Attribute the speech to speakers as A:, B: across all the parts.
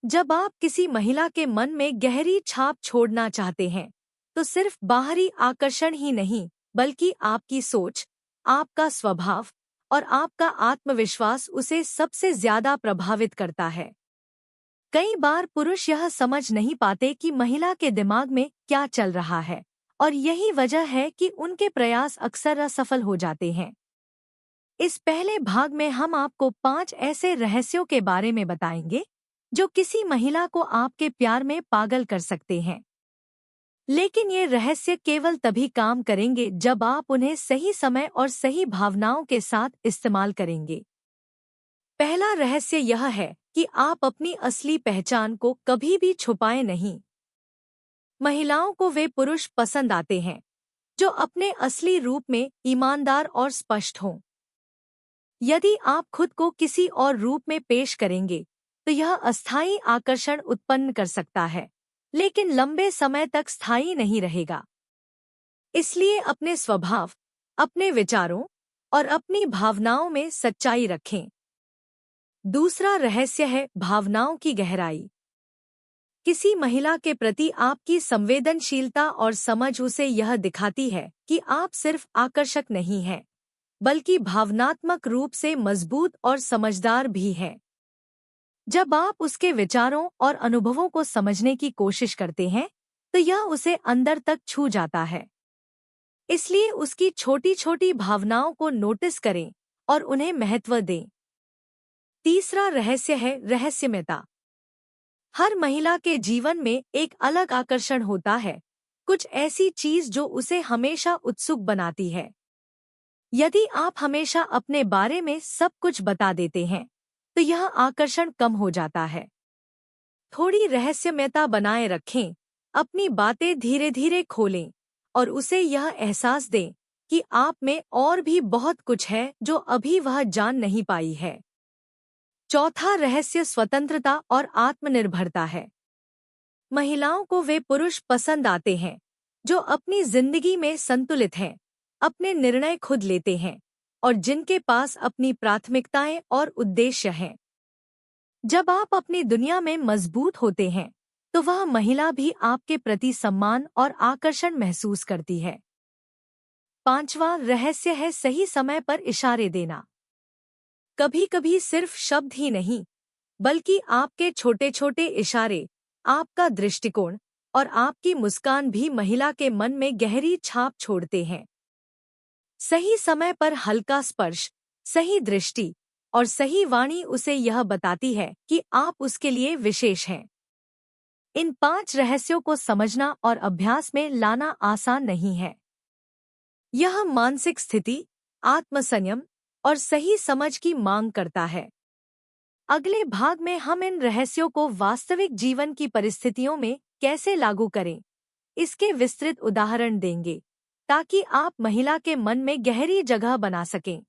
A: जब आप किसी महिला के मन में गहरी छाप छोड़ना चाहते हैं, तो सिर्फ बाहरी आकर्षण ही नहीं, बल्कि आपकी सोच, आपका स्वभाव और आपका आत्मविश्वास उसे सबसे ज्यादा प्रभावित करता है। कई बार पुरुष यह समझ नहीं पाते कि महिला के दिमाग में क्या चल रहा है, और यही वजह है कि उनके प्रयास अक्सर असफल हो जाते हैं। इस पहले भाग में हम आपको 5 ऐसे रहस्यों के बारे में बताएंगे जो किसी महिला को आपके प्यार में पागल कर सकते हैं। लेकिन ये रहस्य केवल तभी काम करेंगे जब आप उन्हें सही समय और सही भावनाओं के साथ इस्तेमाल करेंगे। पहला रहस्य यह है कि आप अपनी असली पहचान को कभी भी छुपाएं नहीं। महिलाओं को वे पुरुष पसंद आते हैं जो अपने असली रूप में ईमानदार और स्पष्ट हों। यदि आप खुद को किसी और रूप में पेश करेंगे, तो यह अस्थायी आकर्षण उत्पन्न कर सकता है, लेकिन लंबे समय तक स्थायी नहीं रहेगा। इसलिए अपने स्वभाव, अपने विचारों और अपनी भावनाओं में सच्चाई रखें। दूसरा रहस्य है भावनाओं की गहराई। किसी महिला के प्रति आपकी संवेदनशीलता और समझ उसे यह दिखाती है कि आप सिर्फ आकर्षक नहीं हैं, बल्कि भावनात्मक रूप से मजबूत और समझदार भी हैं। जब आप उसके विचारों और अनुभवों को समझने की कोशिश करते हैं, तो यह उसे अंदर तक छू जाता है। इसलिए उसकी छोटी छोटी भावनाओं को नोटिस करें और उन्हें महत्व दें। तीसरा रहस्य है रहस्यमयता। हर महिला के जीवन में एक अलग आकर्षण होता है, कुछ ऐसी चीज जो उसे हमेशा उत्सुक बनाती है। यदि आप हमेशा अपने बारे में सब कुछ बता देते हैं, तो यह आकर्षण कम हो जाता है। थोड़ी रहस्यमयता बनाए रखें, अपनी बातें धीरे धीरे खोलें और उसे यह एहसास दें कि आप में और भी बहुत कुछ है जो अभी वह जान नहीं पाई है। चौथा रहस्य स्वतंत्रता और आत्मनिर्भरता है। महिलाओं को वे पुरुष पसंद आते हैं जो अपनी जिंदगी में संतुलित हैं, अपने निर्णय खुद लेते हैं और जिनके पास अपनी प्राथमिकताएं और उद्देश्य हैं। जब आप अपनी दुनिया में मजबूत होते हैं, तो वह महिला भी आपके प्रति सम्मान और आकर्षण महसूस करती है। पांचवा रहस्य है सही समय पर इशारे देना। कभी कभी सिर्फ शब्द ही नहीं, बल्कि आपके छोटे छोटे इशारे, आपका दृष्टिकोण और आपकी मुस्कान भी महिला के मन में गहरी छाप छोड़ते हैं। सही समय पर हल्का स्पर्श, सही दृष्टि और सही वाणी उसे यह बताती है कि आप उसके लिए विशेष हैं। इन 5 रहस्यों को समझना और अभ्यास में लाना आसान नहीं है। यह मानसिक स्थिति, आत्मसंयम और सही समझ की मांग करता है। अगले भाग में हम इन रहस्यों को वास्तविक जीवन की परिस्थितियों में कैसे लागू करें, इसके विस्तृत उदाहरण देंगे, ताकि आप महिला के मन में गहरी जगह बना सकें।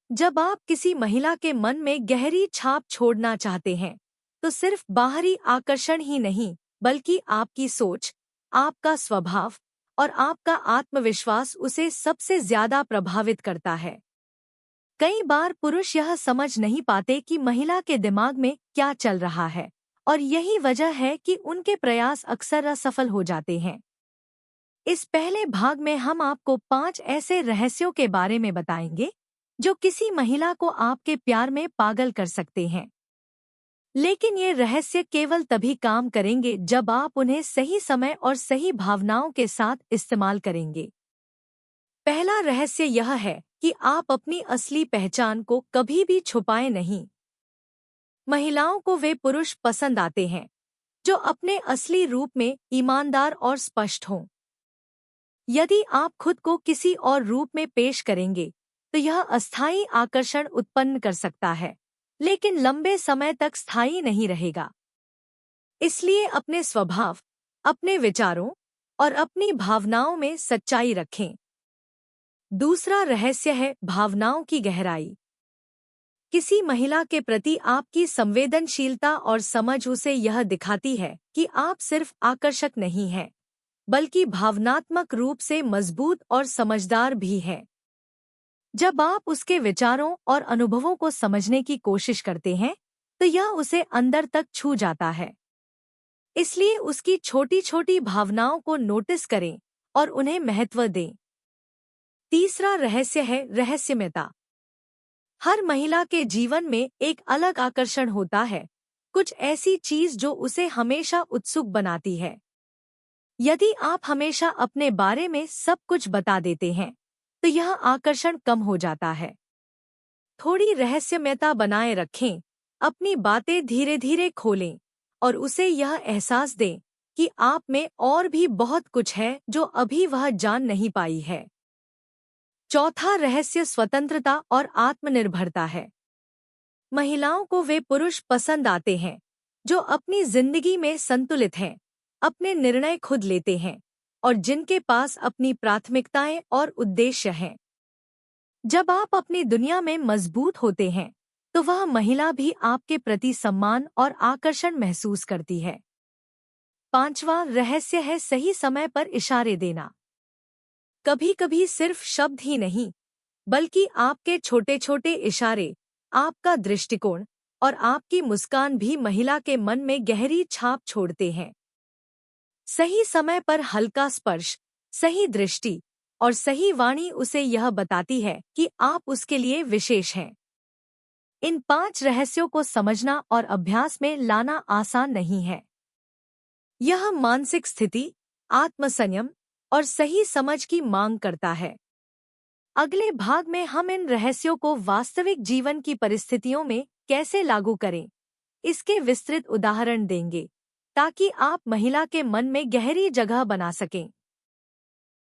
A: जब आप किसी महिला के मन में गहरी छाप छोड़ना चाहते हैं, तो सिर्फ बाहरी आकर्षण ही नहीं, बल्कि आपकी सोच, आपका स्वभाव और आपका आत्मविश्वास उसे सबसे ज्यादा प्रभावित करता है। कई बार पुरुष यह समझ नहीं पाते कि महिला के दिमाग में क्या चल रहा है, और यही वजह है कि उनके प्रयास अक्सर असफल हो जाते हैं। इस पहले भाग में हम आपको 5 ऐसे रहस्यों के बारे में बताएंगे जो किसी महिला को आपके प्यार में पागल कर सकते हैं। लेकिन ये रहस्य केवल तभी काम करेंगे जब आप उन्हें सही समय और सही भावनाओं के साथ इस्तेमाल करेंगे। पहला रहस्य यह है कि आप अपनी असली पहचान को कभी भी छुपाएं नहीं। महिलाओं को वे पुरुष पसंद आते हैं जो अपने असली रूप में ईमानदार और स्पष्ट हों। यदि आप खुद को किसी और रूप में पेश करेंगे, तो यह अस्थायी आकर्षण उत्पन्न कर सकता है, लेकिन लंबे समय तक स्थायी नहीं रहेगा। इसलिए अपने स्वभाव, अपने विचारों और अपनी भावनाओं में सच्चाई रखें। दूसरा रहस्य है भावनाओं की गहराई। किसी महिला के प्रति आपकी संवेदनशीलता और समझ उसे यह दिखाती है कि आप सिर्फ आकर्षक नहीं हैं, बल्कि भावनात्मक रूप से मजबूत और समझदार भी हैं। जब आप उसके विचारों और अनुभवों को समझने की कोशिश करते हैं, तो यह उसे अंदर तक छू जाता है। इसलिए उसकी छोटी छोटी भावनाओं को नोटिस करें और उन्हें महत्व दें। तीसरा रहस्य है रहस्यमयता। हर महिला के जीवन में एक अलग आकर्षण होता है, कुछ ऐसी चीज जो उसे हमेशा उत्सुक बनाती है। यदि आप हमेशा अपने बारे में सब कुछ बता देते हैं, तो यह आकर्षण कम हो जाता है। थोड़ी रहस्यमयता बनाए रखें, अपनी बातें धीरे धीरे खोलें और उसे यह एहसास दें कि आप में और भी बहुत कुछ है जो अभी वह जान नहीं पाई है। चौथा रहस्य स्वतंत्रता और आत्मनिर्भरता है। महिलाओं को वे पुरुष पसंद आते हैं जो अपनी जिंदगी में संतुलित हैं, अपने निर्णय खुद लेते हैं और जिनके पास अपनी प्राथमिकताएं और उद्देश्य हैं। जब आप अपनी दुनिया में मजबूत होते हैं, तो वह महिला भी आपके प्रति सम्मान और आकर्षण महसूस करती है। पांचवा रहस्य है सही समय पर इशारे देना। कभी कभी सिर्फ शब्द ही नहीं, बल्कि आपके छोटे छोटे इशारे, आपका दृष्टिकोण और आपकी मुस्कान भी महिला के मन में गहरी छाप छोड़ते हैं। सही समय पर हल्का स्पर्श, सही दृष्टि और सही वाणी उसे यह बताती है कि आप उसके लिए विशेष हैं। इन 5 रहस्यों को समझना और अभ्यास में लाना आसान नहीं है। यह मानसिक स्थिति, आत्मसंयम और सही समझ की मांग करता है। अगले भाग में हम इन रहस्यों को वास्तविक जीवन की परिस्थितियों में कैसे लागू करें, इसके विस्तृत उदाहरण देंगे, ताकि आप महिला के मन में गहरी जगह बना सकें।